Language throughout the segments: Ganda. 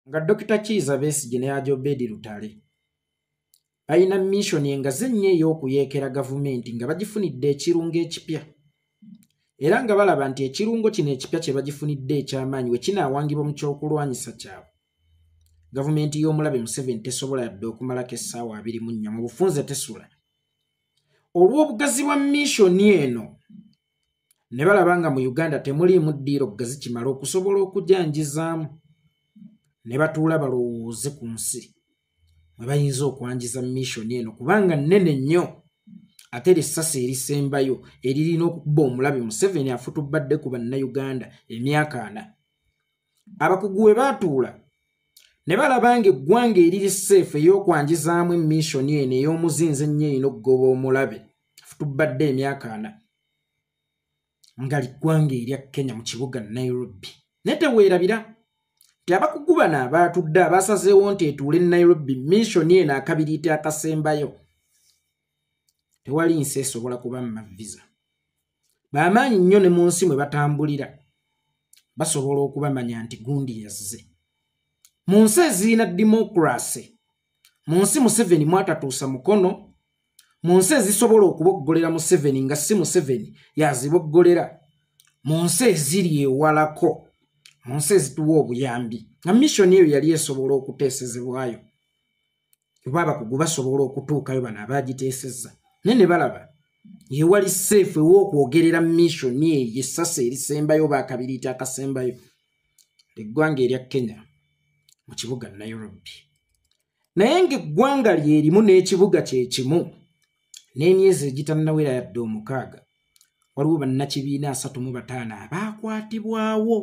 nga Dr. Kizza Besigye ne Ajobedi Lutale balina mission engaze nnyo ey'okuyeekera gavumenti nga bagifunidde ekirungo ekipya era nga balaba nti ekirungo kino ekipya kye bagifunidde eky'amaanyi we kinaawangibwa mu kyokulwanyisa kyabwe. Gavumenti y'omulabe Museveni tesobola yadde okumalako essaawa 24 mu bufunze tesula. Olw'obugazi bwa missioni eno ne balaba nga mu Uganda temuliimu ddiiro gazi kimala okusobola okujanjizaamu ne batuula balowooze ku nsi mwe bayinza okwanjiza missioni eno kubanga nnene nnyo ate essasi erisembayo eririna okukuba omulabe Museveni afutubadde ku bannayuganda emyaka 4. Abakugu we baatuula ne balaba nga eggwanga eriri seefu ey'okwanjizaamu missioni eno ey'omuzinze ennyo erina okugoba omulabe afutubadde emyaka 4 nga liggwanga erya Kenya mu kibuga Nairobi. Ne teweerabira nti abakugu bano abaatudde abasazeewo nti etuule Nairobi missioni eno akabiriiti akasembayo tewali nsi esobola kubamma visa. Bamaanyi nnyo ne mu nsi mwe batambulira basobola okubamanya nti gundi yazze. Mu nsi ezirina democracy, mu nsi Museveni mwatatuusa mukono, mu nsi ezisobola okuboggolera Museveni nga si Museveni yaziboggolera, mu nsi eziri ewalako, mu nsi ezituwa obuyambi nga missioni eyo yali esobola okuteesezebwayo kuba abakugu basobola okutuukayo bano abaagiteesezza ne balaba yewali seefu ew'okwogerera missioni eyo essasi erisembayo baakabiriiti akasembayo eggwanga erya Kenya mu kibuga Nairobi. Naye ng'eggwanga lyerimu n'ekibuga kye kimu n'emyezi egitannawera yadde 6 waliwo bannakibiina 35 abaakwatibwawo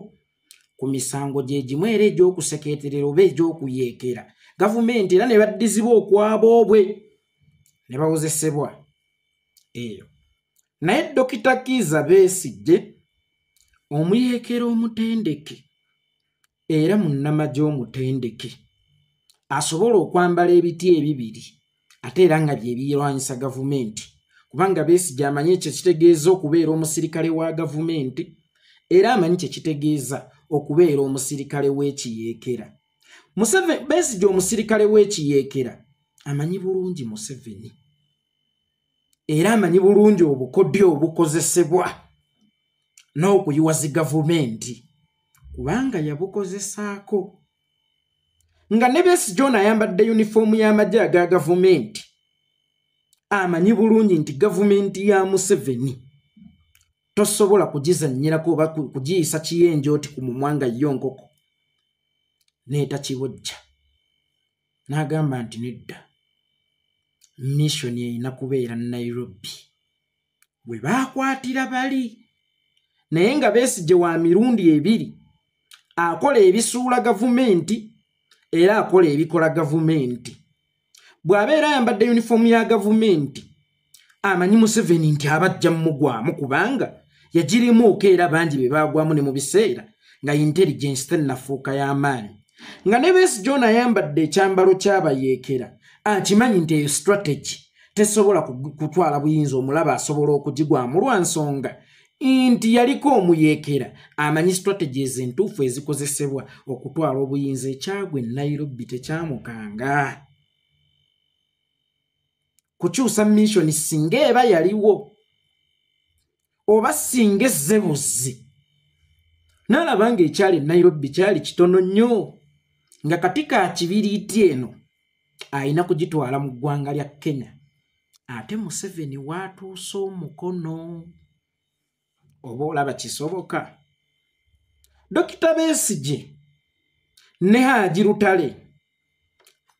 ku misango gye gimu era egy'okusekeeterera oba egy'okuyeekera gavumenti era ne baddizibwa okwaboobwe ne bawozesebwa eyo. Naye Dr. Kizza Besigye omuyeekera omutendeke era munnamagye omutendeke asobola okwambala ebiti ebibiri ate era nga bye birwanyisa gavumenti kubanga Besigye amanyi kye kitegeeza okubeera omusirikale wa gavumenti era amanyi kye kitegeeza okubeera omusirikale w'ekiyeekera. Besigye omusirikale w'ekiyeekera amanyi bulungi Museveni era amanyi bulungi obukodyo obukozesebwa n'okuyiwazi gavumenti kubanga yabukozesaako. Nga ne Besigye ono ayambadde yunifoomu y'amagye aga gavumenti amanyi bulungi nti gavumenti ya Museveni tosobola kugizannyirako oba kugiyisa kiyenje oti ku mumwa nga yo nkoko n'etakibojja. N'agamba nti nedda missioni erina kubeera Nairobi bwe baakwatira bali. Naye nga Besigye wa mirundi 2 akola ebisuula gavumenti era akola ebikola gavumenti. Bw'abeera ayambadde yunifoomu ya gavumenti amanyi Museveni nti abajja mugwamu kubanga yagirimuuko era bangi be baagwamu ne mu biseera nga intelligence tennafuuka y'amaanyi. Nga ne Besigye ono ayambadde ekyambalo ky'abayeekera akimanyi nti eyo strategy tesobola kutwala buyinza omulaba asobola okugigwamu lwa nsonga nti yaliko omuyeekera amanyi strategies entuufu ezikozesebwa okutwala obuyinza ekyagwe Nairobi tekyamukanga. Kukyusa missioni singa eba yaliwo oba singa ezze buzzi n'alaba nga ekyali Nairobi kyali kitono nnyo nga katika kibiriiti eno ayina kugitwala mu ggwanga lya Kenya ate Museveni waatuusa omukono. Oba olaba kisoboka? Dr. Besigye ne Haji Lutale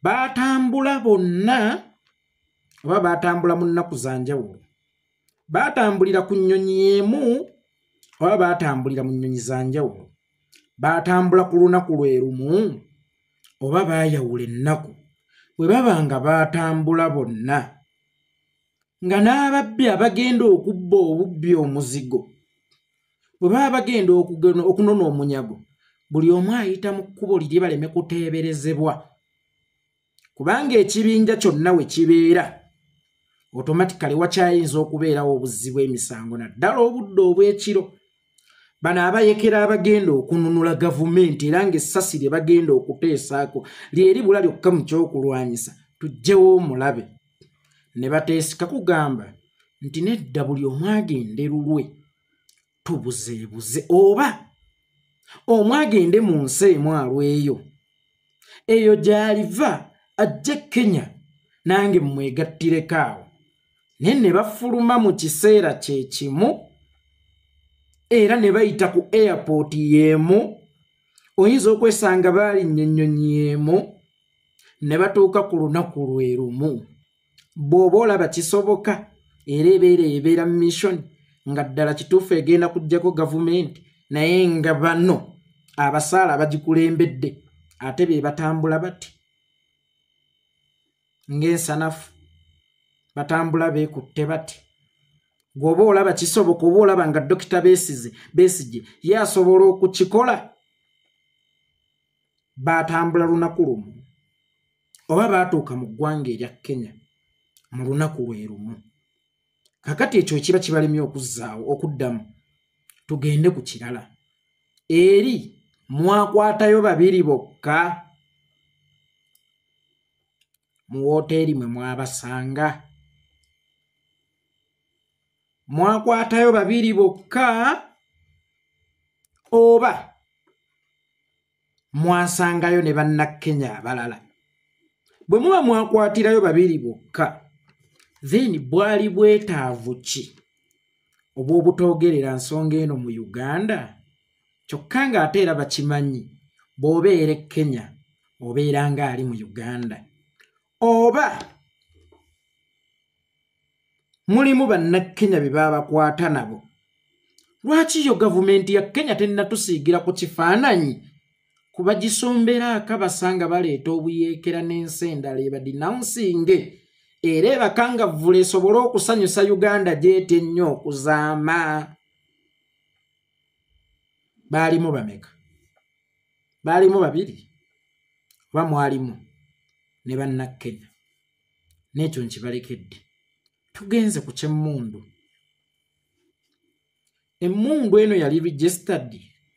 baatambula bonna oba baatambula mu nnaku za njawulo. Baatambulira ku nnyonyi emu oba baatambulira mu nnyonyi za njawulo. Baatambula ku lunaku lwe lumu oba baayawula ennaku bwe baba nga baatambula bonna nga n'ababbi abagenda okubba obubbi omuzigo bwe baba bagenda okunona omunyago buli omu ayita mu kkubo liri baleme kuteeberezebwa kubanga ekibinja kyonna we kibeera automatically wakyayinza okubeerawo obuzzi bw'emisango naddala obudde obw'ekiro bano abayekera abagenda okununula gavumenti era ng'essasi lye bagenda okuteesaako lyeri bula lyokka mu ky'okulwanyisa tujjewo omulabe ne bateesika kugamba nti nedda buli omwagende lulwe tubuzeebuze oba omwagende mu nsi emu alweyo eyo gy'aliva ajje Kenya nange mmwegattireko awo naye ne bafuluma mu kiseera kye kimu era ne bayita ku airport y'emu oyinza okwesanga baalinnye ennyonyi y'emu ne batuuka ku lunaku lwe lumu bw'oba olaba kisoboka era ebeera mission nga ddala kituufu egenda kuggyako gavumenti naye nga bano abasaala bagikulembedde ate be batambula bati ng'ensanafu batambula beekutte bati gwoba olaba kisoboka oba olaba nga Dr. Besigye ye asobola okukikola batambula lunaku lumu oba baatuuka mu ggwanga erya Kenya mu lunaku lwe lumu kakati ekyo ekiba kibalemye okuddamu tugende ku kirala eri mwakwatayo babiri bokka mu woteeri mwe mwabasanga mwakwatayo babiri bokka oba mwasangayo ne bannakenya abalala bwe muba mwakwatirayo babiri bokka then bwali bwetaavu ki obw'obutoogerera nsonga eno mu Uganda kyokka ng'ate era bakimanyi bw'obeera e Kenya obeera ng'ali mu Uganda oba mulimu bannakenya be babakwata nabo lwaki yo gavumenti ya Kenya tennatusiigira ku kifaananyi kuba gisombera akabasanga baleeta obuyeekera n'ensi endala ebadinawunsinge era ebakangavvula esobole okusanyusa Uganda gy'etya ennyo okuzaama baalimu bameka baalimu babiri oba mwalimu ne bannakenya n'ekyo nkibalekedde tugenze ku ky'emmundu emmundu eno yali registered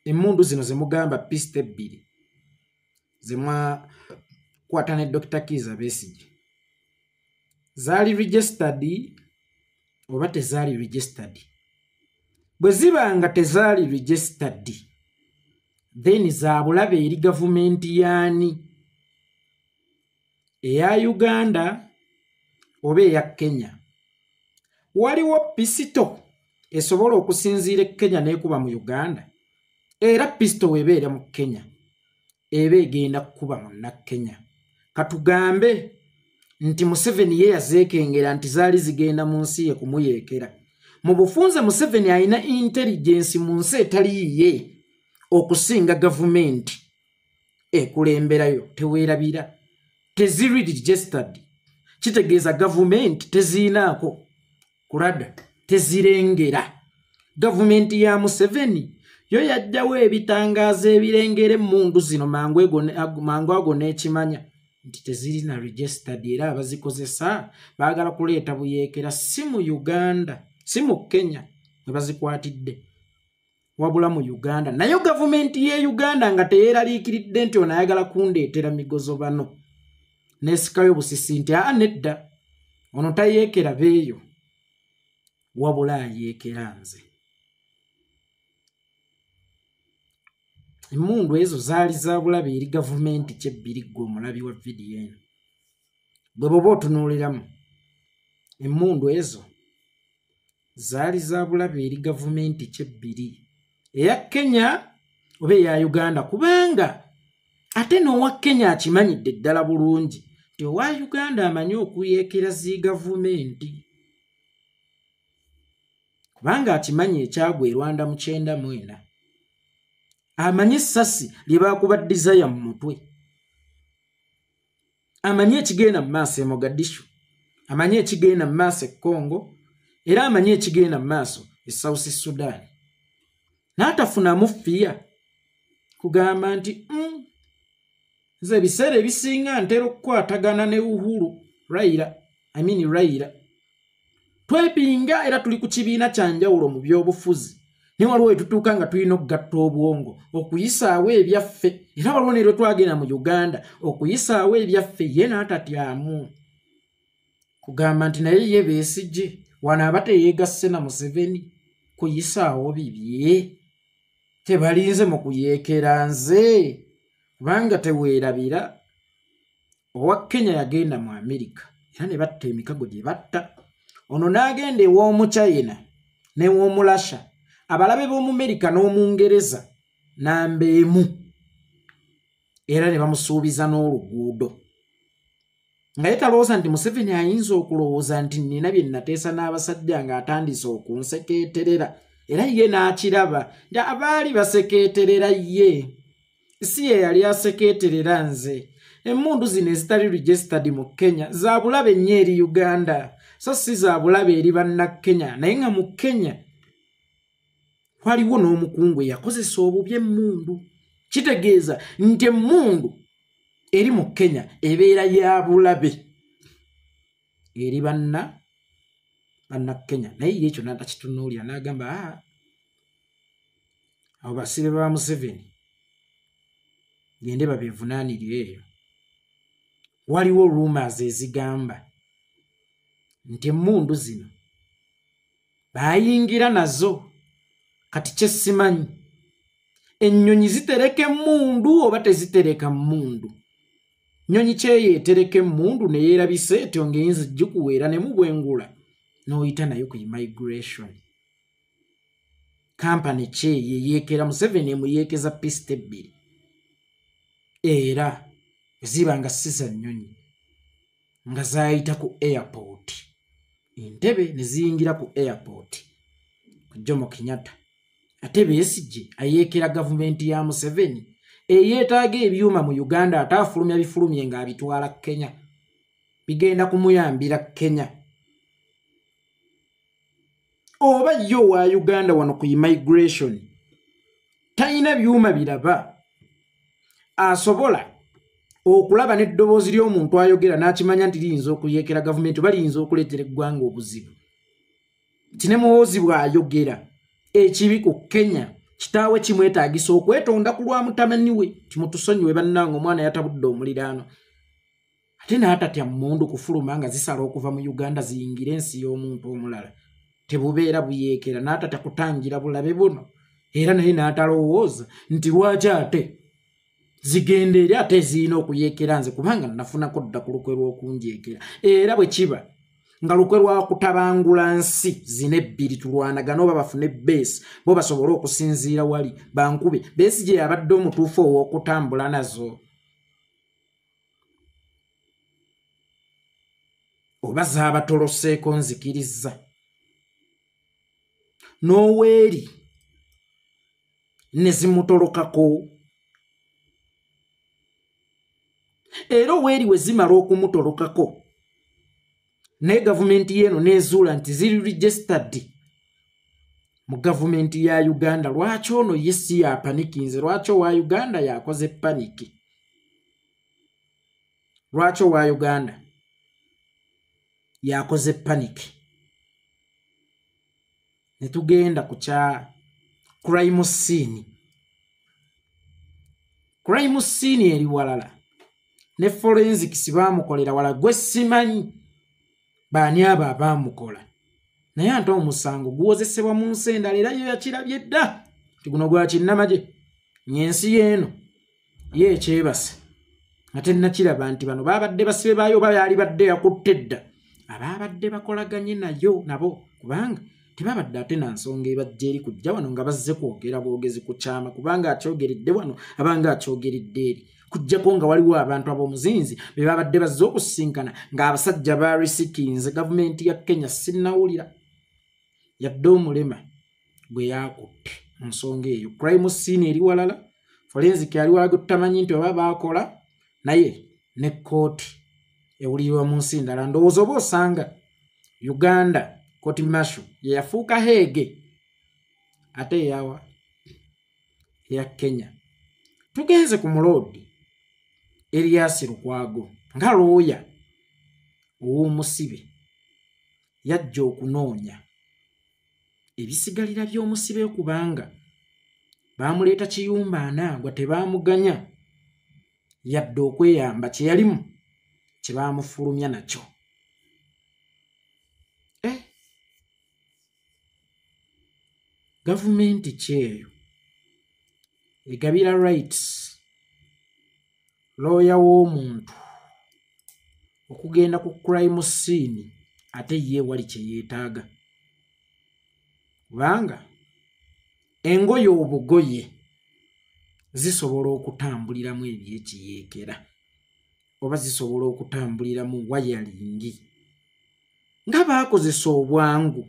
emmundu zino ze mugamba pista ebbiri ze mwakwata ne Dr. Kizza Besigye zaali registered oba tezaali registered bwe ziba nga tezaali registered then za bulabe eri gavumenti yaani eya Uganda oba eya Kenya waliwo pisito esobola okusinziira e Kenya n'ekuba mu Uganda era pisito weebeera mu Kenya eba egenda kukuba munnakenya katugambe nti Museveni ye yazeekengera nti zaali zigenda mu nsi ye kumuyeekera mu bufunze Museveni alina intelligence mu nsi etali yiye okusinga gavumenti ekulemberayo teweerabira teziri registered kitegeeza gavumenti teziinaako kulada tezirengera gavumenti ya Museveni yo yajjawo ebitangaazo ebirengera emmundu zino mangu ago n'ekimanya nti tezirina registered era abazikozesa baagala kuleeta buyeekera si mu Uganda si mu Kenya mwe bazikwatidde wabula mu Uganda nayo gavumenti ye Uganda nga teyeeraliikiridde nti ono ayagala kundeetera migozo bano n'esikayo busisi nti nedda ono tayeekera beeyo wabula ayeekera nze emmundu ezo zaali za bulabe eri gavumenti kyebbiri gwe omulabi wa vidiyo eno bwe boba otunuuliramu emmundu ezo zaali za bulabe eri gavumenti kyebbiri eya Kenya oba eya Uganda kubanga ate n'owa Kenya akimanyidde ddala bulungi nti owa Uganda amanyi okuyeekera zi gavumenti kubanga akimanyi ekyagwa e Rwanda mu 1994 amanyi essasi lye baakuba Desire mu mutwe amanyi ekigenda mu maaso e Mogadishu amanyi ekigenda mu maaso e Congo era amanyi ekigenda mu maaso e South Sudan n'atafunamu fiya kugamba nti nze ebiseera ebisinga ntera okukwatagana ne Uhuru Raila twepinga era tuli ku kibiina kya njawulo mu byobufuzi ne waliwo etutuuka nga tulina okugatta obwongo okuyisaawo ebyaffe era waliwo ne lwe twagenda mu Uganda okuyisaawo ebyaffe ye n'atatyamu kugamba nti naye ye Besigye wano aba teyeegasse na Museveni kuyisaawo bibye tebalinze mu kuyeekera nze kubanga teweerabira owa Kenya yagenda mu Amerika era ne batta emikago gye batta ono n'agenda ew'omu China n'ew'omu Russia abalabe b'omu Amerika n'omungereza nambeemu era ne bamusuubiza n'oluguudo nga yetalowooza nti Museveni ayinza okulowooza nti nina bye nateesa n'abasajja ng'atandise okunsekeeterera era ye n'akiraba nti abaali basekeeterera ye si ye yali asekeeterera nze emmundu zino ezitali registered mu Kenya za bulabe nnyo eri Uganda so si za bulabe eri bannakenya naye nga mu Kenya waliwo n'omukungu eyakozesa obubi emmundu kitegeeza nti emmundu eri mu Kenya ebeera ya bulabe eri bannakenya naye ye ekyo n'atakitunuulira n'agamba abo basibe ba Museveni gende babeevunaanire eyo waliwo rumors ezigamba nti emmundu zino bayingira nazo kati kye simanyi ennyonyi zitereka emmundu oba tezitereka mmundu nnyonyi kyeyeetereka emmundu ne yeerabisa etyo ng'eyinza gikuweera ne mubwengula n'oyita nayo ku immigration kampani kyeye yeekera Museveni emuyeekeza pisita ebbiri era ziba nga si za nnyonyi nga zaayita ku airport Entebbe ne ziyingira ku airport ku Jomo Kenyatta ate Besigye ayeekera gavumenti ya Museveni eyeetaaga ebyuma mu Uganda ate afulumya bifulumye ng'abitwala Kenya bigenda kumuyambira Kenya oba yo wa Uganda wano ku immigration talina byuma biraba asobola okulaba n'eddoboozi ly'omuntu ayogera n'akimanya nti liyinza okuyeekera gavumenti oba liyinza okuleetera eggwanga obuzibu kine muhoozi bw'ayogera ekibi ku Kenya kitaawe kimwetaagisa okwetonda ku lwa mutamani we kimutusonyiwe bannange omwana yatabudde omuliraano ate n'atatya mmundu kufuluma nga zisala okuva mu Uganda ziyingira ensi y'omuntu omulala tebubeera buyeekera n'atatya kutangira bulabe buno era naye n'atalowooza nti lwaki ate zigenda eri ate zirina okuyeekera nze kubanga nafunako dda ku lukwe lw'okunjeekera era bwe kiba nga lukwe lwa kutabangula nsi zina ebbiri tulwanagana oba bafune bbeesi bo basobole okusinziira wali bankube Besigye yabadde omutuufu ow'okutambula nazo oba zaabatoloseeko nzikiriza n'oweeri ne zimutolokako era oweeri we zimala okumutolokako naye gavumenti yeeno neezuula nti ziri registered mu gavumenti ya Uganda lwaki ono ye si yapanikinze lwaki owa Uganda yakoze paniki lwaki owa Uganda yakoze paniki ne tugenda ku kya crime scene eri walala ne forensics baamukolera wala gwe simanyi baani abo abaamukola naye ate omusango guwozesebwa mu nsi endala era yo yakirabye dda ti guno gwa kinnamagye nyensi yeeno ye ekyebase ate nakiraba nti bano baabadde basibe baayo oba yaali badde yakutte dda abaabadde bakolaganye nayo nabo kubanga tebabadde ate na nsonga ebajja eri kujja wano nga bazze kwogera bwogezi ku kyama kubanga akyogeredde wano abanga akyogeredde eri kujjako nga waliwo abantu ab'omuzinzi be babadde bazze okusisinkana ng'abasajja baarisikinze gavumenti ya Kenya sinnawulira yadde omulema gwe yakutte mu nsonga eyo crime scene eri walala forensic yali walaga tutamanyi nti oba baakola naye ne kkooti ewulirirwa mu nsi ndala ndowooza oba osanga Uganda koti mashu yafuuka Hague ate eyawa eya Kenya tugenze ku muloodi Elias Lukwago nga looya ow'omusibe yajja okunoonya ebisigalira by'omusibe kubanga baamuleeta kiyumba anaagwa tebaamuganya yadde okweyamba kye yalimu kye baamufulumya nakyo. Gavumenti kyeyo egabira rights lawyer w'omuntu okugenda ku crime scene ate ye wali kye yeetaaga kubanga engoye obugoye zisobola okutambuliramu ebyekiyeekera oba zisobola okutambuliramu wayalingi nga baakozesa obwangu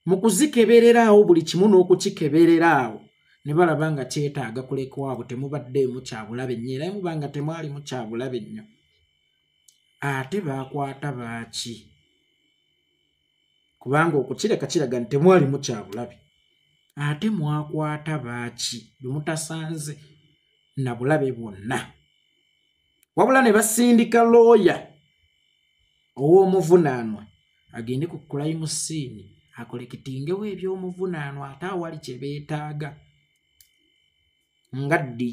mu kuzikebereraawo buli kimu n'okukikebereraawo ne balaba nga kyetaaga kulekwaabo temubaddeemu kyabulabe nnyo era mubanga temwalimu kyabulabe nnyo. Ate baakwata baaki kubanga okukireka kiraga nti temwalimu kyabulabe. Ate mwakwata baaki bemutasanze na bulabe bwonna wabula ne basindika looya ow'omuvunaanwa agende ku crime scene akolekitingewo eby'omuvunaanwa ate awali kye beetaaga. Nga ddi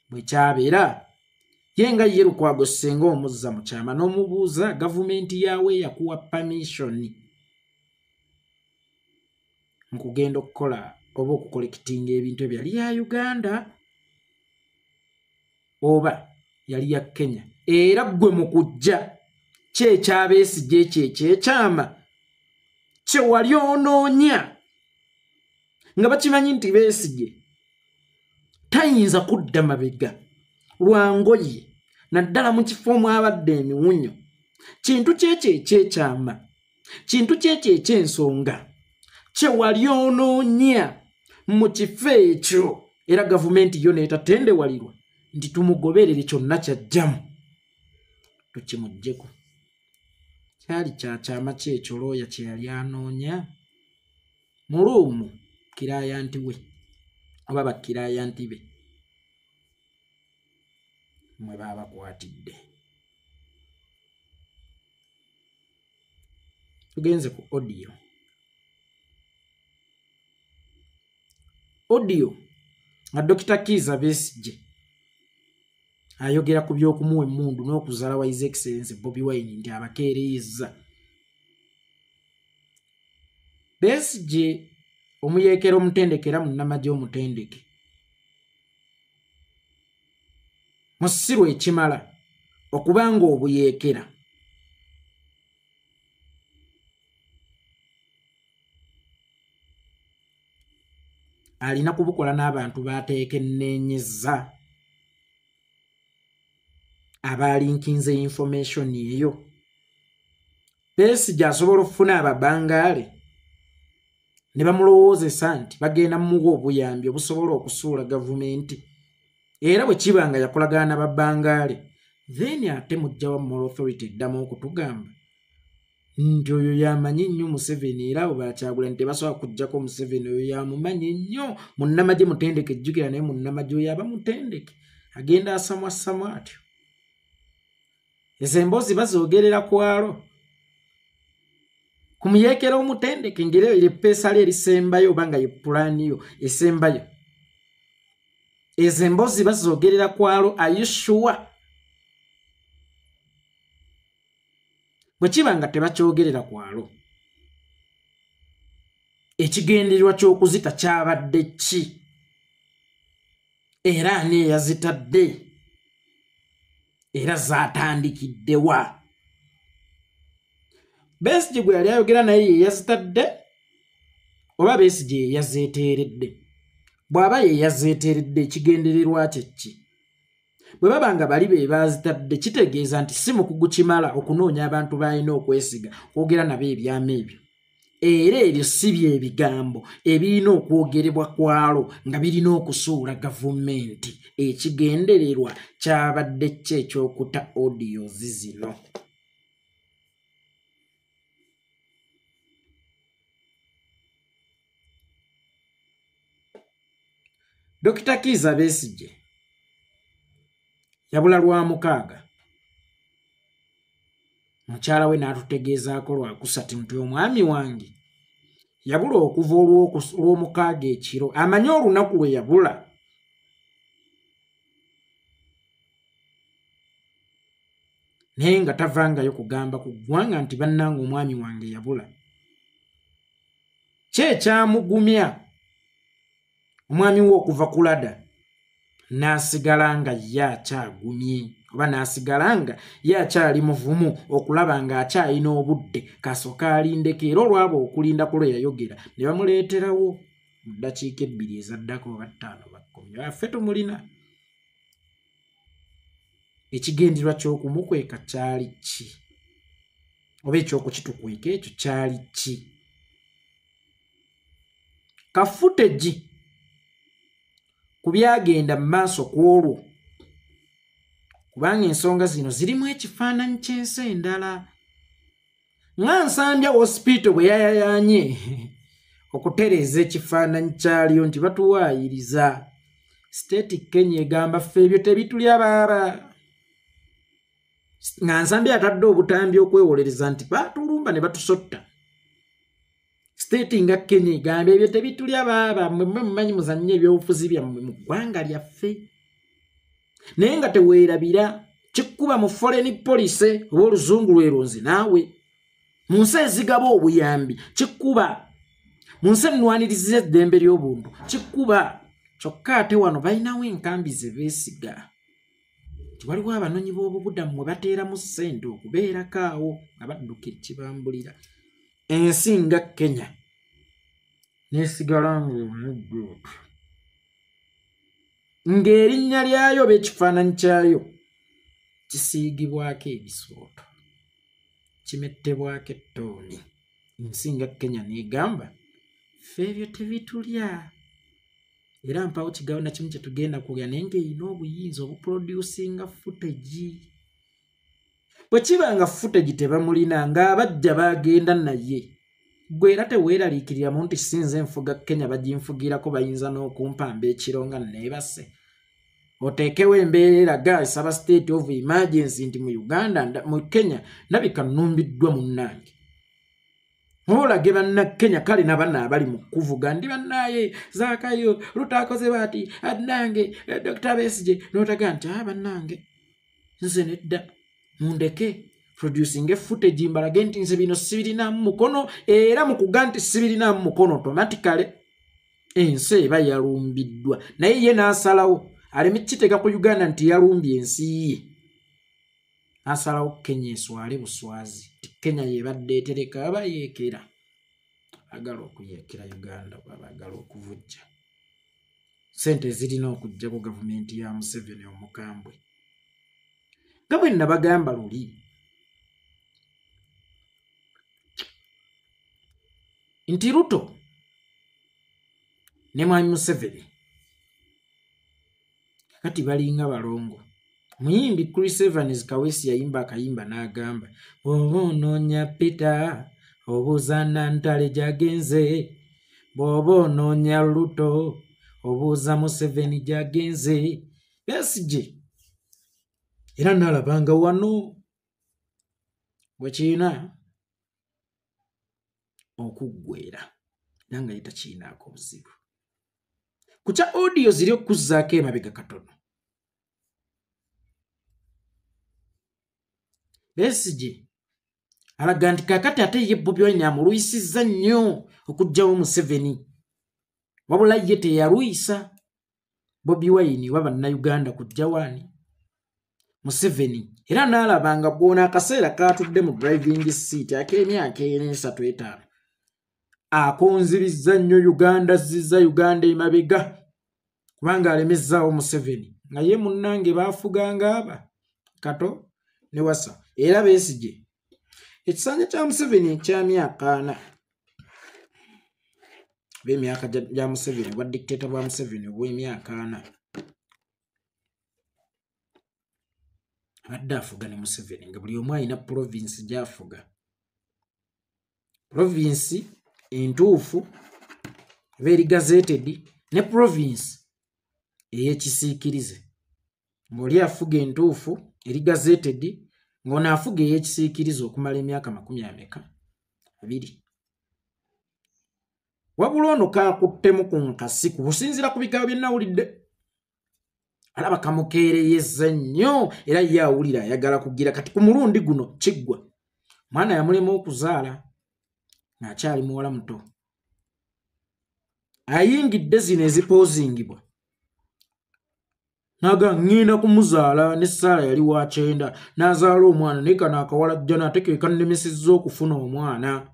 bwe kyabeera ye nga ye Lukwago Ssenga omuzza mu kyama n'omubuuza gavumenti yaawe yakuwa permission mu kugenda okukola oba okukolekitinga ebintu ebyo yali ya Uganda oba yali ya Kenya. Era gwe mu kujja kyekyabeesigye ekyo ekyekyama kye wali onoonya nga bakimanyi nti Besigye tayinza kudda mabega lwangoye naddala mu kifo omwabadde emiwunyo. Kintu kyekyo ekyekyama, kintu kyekyo eky'ensonga kye wali onoonya mu kifo ekyo. Era gavumenti yo neetatendewalirwa nti tumugoberere kyonna kyajjamu tukimuggyeko. Kyali kyakyama kyekyo looya kye yali anoonya. Muluumu kiraayanti we oba bakiraayanti be mwe baabakwatidde. Tugenze ku audio nga Dr. Kizza Besigye ayogera ku by'okumuwa emmundu n'okuzaala wa His Excellency Bobi Wine nti abakeereyizza. Besigye omuyeekera omutendekera munnamagye omutendeke musiru ekimala okubanga obuyeekera alina kubukola n'abantu baateekenneenyezza abalinkinze information eyo. Besigye asobola okufuna ababangaale ne bamulowoozesa nti bagenda mumuwa obuyambi obusobola okusuula gavumenti. Era bwe kiba nga yakolagana n'ababangaale then ate mujja wa Moral Authority eddamu okutugamba nti oyo yamanyi nnyo Museveni era abo Kyagulanyi tebasobola kuggyako Museveni oyo yamumanyi nnyo. Munnamagye mutendeke ejjukira naye munnamagye oyo aba mutendeke agenda asamwasamwa atyo. Ezo emboozi bazoogerera kwalo ku muyeekera omutendeke ngeri eyo eppeesa lye erisembayo oba nga ye pulaani yo esembayo. Ezo emboozi bazoogerera kwalo are you sure? Bwe kiba nga tebakyogerera kwalo ekigendererwa ky'okuzita kyabadde ki era ani eyazitadde era zaatandikiddewa? Besigye gwe yali ayogera naye ye yazitadde oba Besigye ye yazeeteeredde? Bw'aba ye yazeeteeredde ekigendererwa kye ki? Bwe baba nga bali be baazitadde kitegeeza nti si mukugu kimala okunoonya abantu b'alina okwesiga kwogera nabo ebyama ebyo. Era ebyo si bye bigambo ebirina okwogerebwa kwalo nga birina okusuula gavumenti. Ekigendererwa kyabadde ki ekyokuta audios zino? Dr. Kizza Besigye yabula lwa mukaaga mukyala we n'atutegeezaako lwakusatu nti omwami wange yabula okuva olw'omukaaga ekiro amanye olunaku lwe yabula naye nga tavangayo kugamba ku ggwanga nti bannanga omwami wange yabula. Kyekyamugumya omwami we okuva ku ladda n'asigala nga ye akyagumye oba n'asigala nga ye akyali muvumu okulaba ng'akyalina obudde kasooka alindeko era olwaba okulinda ku lwe yayogera ne bamuleeterawo mu ddakiika 2 ezaddako oba 5 bakkomyo affe tumulina. Ekigendererwa ky'okumukweka kyali ki oba eky'okukitukweka ekyo kyali ki? Kafutegi ku byagenda mu maaso ku olwo kubanga ensonga zino zirimu ekifaananyi ky'ensi endala. Nga Nsambya hospital bwe yayayaanye okutereeza ekifaananyi kyaliyo nti batuwaayiriza, State Kenya egamba ffe ebyo tebitulya baaba. Nga Nsambya atadde obutambi okwewolereza nti baatulumba ne batusotta. State nga Kenya egamba ebyo tebitulya baaba, mmwe mumanyi muzannye ebyobufuzi byammwe mu ggwanga lyaffe. Naye nga teweerabira kikkuba mu foreign policy oba oluzungu lweronzi naawe. Mu nsi ezigaba obuyambi kikkuba. Mu nsi ennwanirizi z'eddembe ly'obuntu kikkuba. Kyokka ate wano balinawo enkambi ze beesiga. Waliwo abanoonyi b'obubudamu mwe bateeramu ssente okubeerako awo nga badduka ekibambulira. Ensi nga Kenya n'esigala ng'omugguutu ng'erinnya lyayo oba ekifaananyi kyayo kisiigibwako ebisooto, kimettebwako ettooni. Ensi nga Kenya n'egamba ffe ebyo tebitulya. Era mpawo kigawo na kimu kye tugenda kulya naye ng'erina obuyinza obuproducinga footage. Bwe kiba nga footage tebamulina ng'abajja baagenda naye, gwe era teweeraliikiriramu nti sinze nfuga Kenya baginfugirako bayinza n'okumpamba ekiro nga neebase. Oteekewo embeera eraga esaba state of emergency nti mu Uganda mu Kenya ndabika nnumbiddwa munnange. Olage bannakenya kale n'abanna abali mu kuvuga ndi bannaaye Zaakayo lutaakoze baati Adnange Dr. Besigye n'otaga nti bannange nze nedda mundeke producing footage mbalage nti nze bino sibirinamu mukono era mu kuga nti sibirinamu mukono automatically ensi eba yalumbiddwa naye ye n'asalawo aleme kiteka ku Uganda nti yalumbye ensi ye. Asalawo Kenya eswale buswazi ti Kenya yebadde etereka aba yeekera agala okuyeekera Uganda baba agala okuvujja sente zirina okujja ku gavumenti ya Museveni omukambwe. Nga bwe nabagamba luli nti Ruto ne mwami Museveni kati balinga balongo. Muyimbi Chris Evans Kawesi yayimba akayimba n'agamba bw'oba onoonya Peter obuuza Nantale gy'agenze, bw'oba onoonya Ruto obuuza Museveni gy'agenze. Besigye era nalabanga wano bwe kiina okuggwera era nga yitakiinaako buzibu. Ku kya audio ziri okuzzaako emabega katono. Besigye alaga nti kakati ate ye Bobi Wine amuluyisizza nnyo okuggyawo Museveni, wabula ye teyaluyisa Bobi Wine wa bannayuganda kujja wani Museveni. Era n'alabanga bw'ona akaseera kaatudde mu driving seat ak'emyaka 35 akonzibizza nnyo Uganda, zizza Uganda emabega kubanga alemezzaawo Museveni nga ye munnange baafuganga aba Kato ne Wasa. Era Besigye ekisanja kya Museveni ekya myaka 4 b'emyaka gya Museveni bwa dictator bwa Museveni obw'emyaka 4 abadde afuga ne Museveni nga buli omu alina province gy'afuga. Province entuufu eba gazetted ne province ey'ekisiikirize. Ng'oli afuga entuufu eri gazetted ng'ono afuga ey'ekisiikirize okumala emyaka 20. wabula ono kakuttemu ku nkasi kusinziira ku bigambo bye nawulidde. Alaba kamukeereyeza nnyo era ye awulira ayagala kugira kati ku mulundi guno kiggwa. Mwana yamulema okuzaala ng'akyali muwala muto. Ayingidde zino ezipoozingibwa. Naga ngenda kumuzaala ne Saala yali wa 9 n'azaala omwana naye kano akawala jjana ate ke kannemesezza okufuna omwana.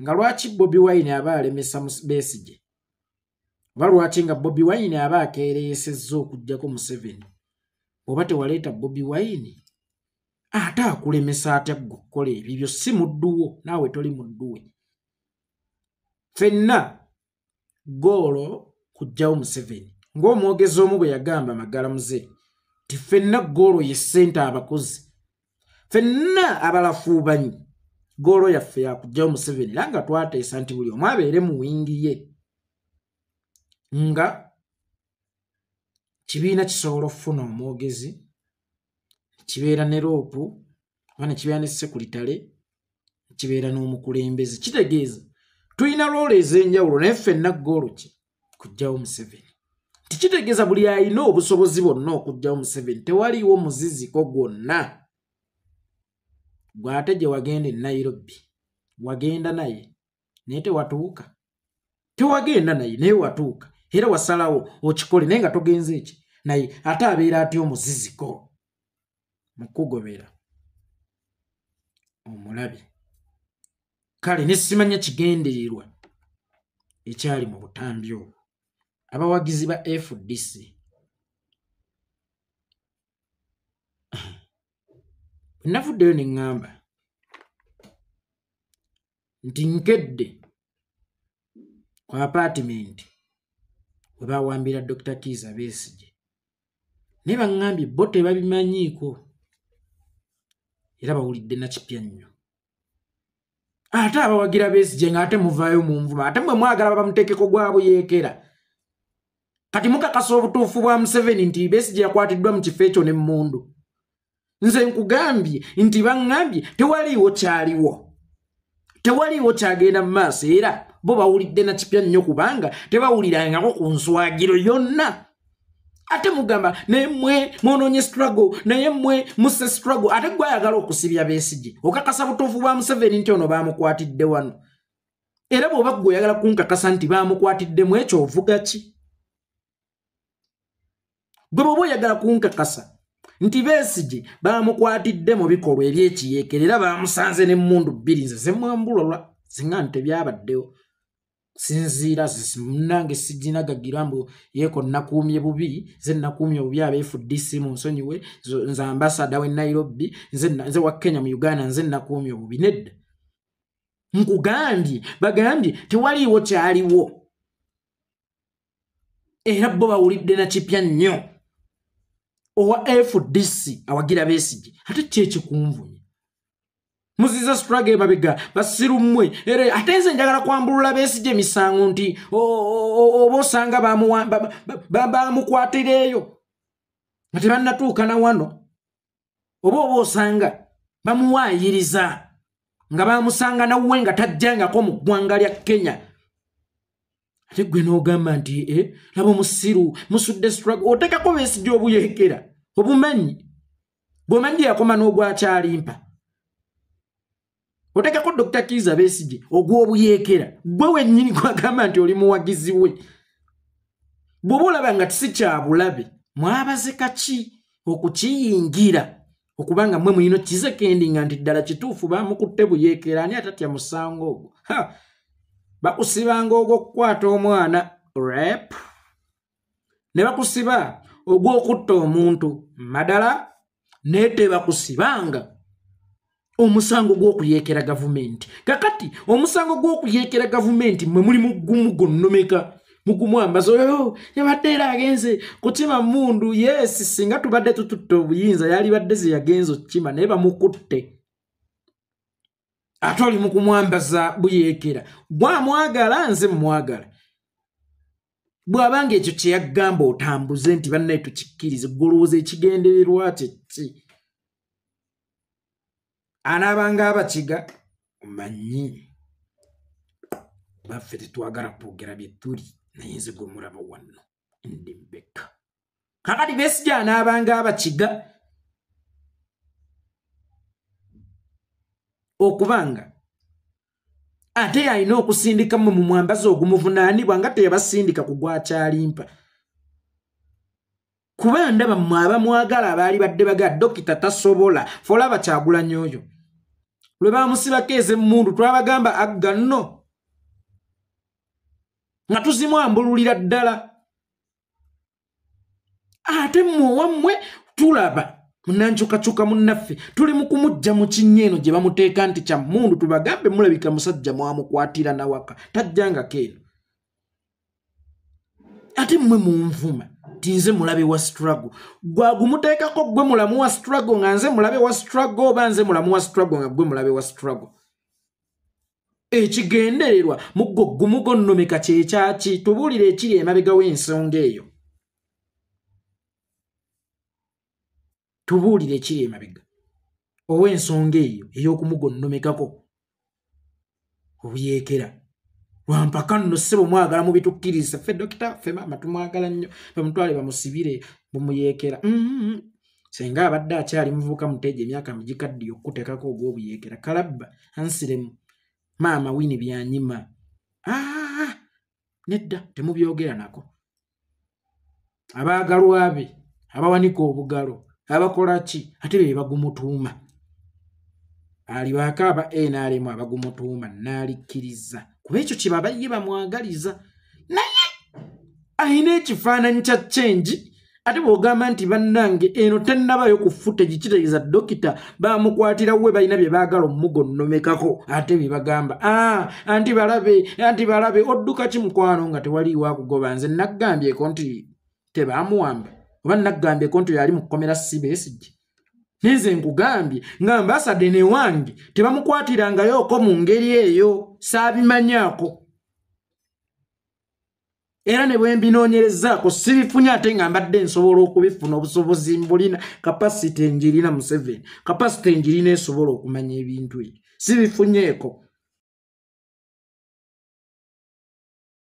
Nga lwaki Bobi Wine aba alemesa Besigye? Oba lwaki nga Bobi Wine aba akeereyesezza okuggyako Museveni? Oba tewaleeta Bobi Wine ate akulemesa atya okukola ebibyo? Si mudduwo, naawe toli mudduwe. Ffenna goolo kuggyawo Museveni. Ng'omwogezi omu bwe yagamba Magala Muze nti ffenna goolo ye ssente abakozi. Ffenna abalafuubanyi goolo yaffe yakuggyawo Museveni era nga twateesa nti buli omu abeere mu wingi ye. Nga kibiina kisobola okufuna omwogezi, kibeera ne roopu, oba ne kibeera ne sekuritale, kibeera n'omukulembeze. Kitegeeza tulina loolo ez'enjawulo naye ffenna goolo ki? Kuggyawo Museveni. Tikitegeeza buli alina obusobozi bwonna okuggyawo Museveni. Tewaliiwo muziziko gwonna. Gwe ate gye wagenda e Nairobi wagenda naye naye tewatuuka. Tewagenda naye naye watuuka era wasalawo okikole naye nga togenze eki naye ate abeera atya omuziziko mukugobera omulabi. Kale ne simanya kigendererwa ekyali mu butambi obwo. Abawagizi ba FDC navuddeyo ne ŋŋamba nti nkedde ku apaatimenti we bawambira Dr. Kizza Besigye naye baŋŋambye bo tebabimanyiiko era bawulidde nakipya nnyo. Ate abawagira Besigye ng'ate muvaayo mu nvuma ate mwe mwagala bamuteekeko gwa buyeekera. Kati mukakasa obutuufu bwa Museveni nti Besigye yakwatiddwa mu kifo ekyo n'emmundu. Nze nkugambye nti baŋŋambye tewaliiwo kyaliwo. Tewaliiwo kyagenda mu maaso era bo bawulidde nakipya nnyo kubanga tebawulirangako ku nswagiro yonna. Ate mugamba naye mmwe mwonoonye struggle naye mmwe musse struggle ate gwe ayagala okusibya Besigye. Okakasa butuufu bwa Museveni nti ono baamukwatidde wano. Era bw'oba gwe oyagala kunkakasa nti baamukwatiddemu ekyo ovuga ki? Gwe bw'oba oyagala kunkakasa nti Besigye baamukwatidde mu bikolwa eby'ekiyeekera era baamusanze n'emmundu 2 nze zemmwambulolwa zinga tebyabaddewo. Sinziira munnange sijinagagira mbu yeeko nakuumye bubi nze nakuumye obubi aba FDC mu nsonyiwe nze ambasada w'e Nairobi nze wa Kenya mu Uganda nze nakuumye obubi. Nedda nkugambye bagambye tewaliiwo kyaliwo era bo bawulidde nakipya nnyo. Owa FDC awagira Besigye ate kyekikunvunya muziza struggle mabega basiru mmwe era ate nze njagala kwambulula Besigye misango nti oba osanga bamukwatireeyo nga tebannatuuka na wano oba osanga bamuwaayiriza nga bamusanga nawe nga tajjangako mu ggwanga lya Kenya. Ate gwe n'ogamba nti laba musiru musudde struggle oteekako Besigye obuyeekera obumanyi bw'omanyi yakoma n'ogwakyalimpa. Oteekako Dr. Kizza Besigye ogw'obuyeekera gwe wennyini gwagamba nti oli muwagizi we. Bw'oba olaba nga tisi kya bulabe mwabaze kaki okukiyingira okubanga mmwe mulina kizekendinga nti ddala kituufu baamukutte buyeekera ani atatya musango ogwo. Bakusibanga ogw'okukwata omwana rap ne bakusiba ogw'okutta omuntu madala naye tebakusibanga omusango gw'okuyeekera gavumenti. Kakati omusango gw'okuyeekera gavumenti mwe muli mugumu gonnomeka mugumu ambazo yabadde era agenze kukima mmundu. Yes, singa tubadde tututte obuyinza yali badde ze yagenze okukima naye bamukutte ate oli mu kumwambaza buyeekera. Gwamwagala nze mwagala bw'abanga ekyo kye yagamba otambuze nti bannaye tukikkirize golowooza ekigendererwa kye ki? Anaabanga abakiga omanyi baffe tetwagala kwogera bye tuli naye nze gwe mulaba wano ndi Mbeka. Kakati Besigye anaabanga abakiga okubanga ate alina okusindika mu mwambazi ogumuvunaanibwa nga teyabasindika ku gwakyalimpa. Kuba ndaba mmwe abamwagala abaali badde baga Dokita tasobola Forever Kyagulanyi oyo lwe baamusibako ez'emmundu twabagamba agga nno nga tuzimwambululira ddala. Ate mmwe wammwe tulaba munankyukakyuka munnaffe tuli mu kumujja mu kinyeeno gye bamuteeka nti kya mmundu tubagambe mulabika musajja mwamukwatira nawaka tajjangako eno. Ate mmwe munvuma tinze mulabe wa struggle gwagumuteekako gwe mulamu wa struggle nga nze mulabe wa struggle oba nze mulamu wa struggle nga gwe mulabe wa struggle. Ekigendererwa muggo gumugo nnomeka kyekyaki tubuulire ekiri emabega w'ensonga eyo. Tubuulire ekiri emabega ow'ensonga eyo ey'okumugonnomekako obuyeekera wampaka nno ssebo mwagala mubitukkiriza ffe Dokita ffe maama tumwagala nnyo bamutwale bamusibire bumuyeekera. Senga abadde akyali muvubuka muteege emyaka migikaddiyo okukuteekako ogw'obuyeekera kalabba ansiremu maama wini byanyima. Nedda temubyogera nako. Abaagalwa be abawanika obugalo abakola ki ate be bagumutuuma. Ali bakaaba NRM abagumutuuma n'alikkiriza kuba ekyo kye babaye bamwagaliza naye ayina ekifaananyi kya change. Ate bw'ogamba nti bannange eno tennabayo ku footage kitegeeza Dokita baamukwatira we balina bye baagala omugonnomekako ate bye bagamba anti balabe odduka ki mukwano nga tewaliiwo akugoba. Nze naggambyeko nti tebaamuwamba oba naggambyeko nti yali mu kkomera Besigye. Nze nkugambye nga Ambassador ne wange tebamukwatirangayooko mu ngeri eyo saabimanyaako. Era ne bwe mbinoonyerezaako sibifunye ate nga mbadde nsobola okubifuna obusobozi mbulina capacity njirina Museveni capacity njirina esobola okumanya ebintu ebyo sibifunyeeko.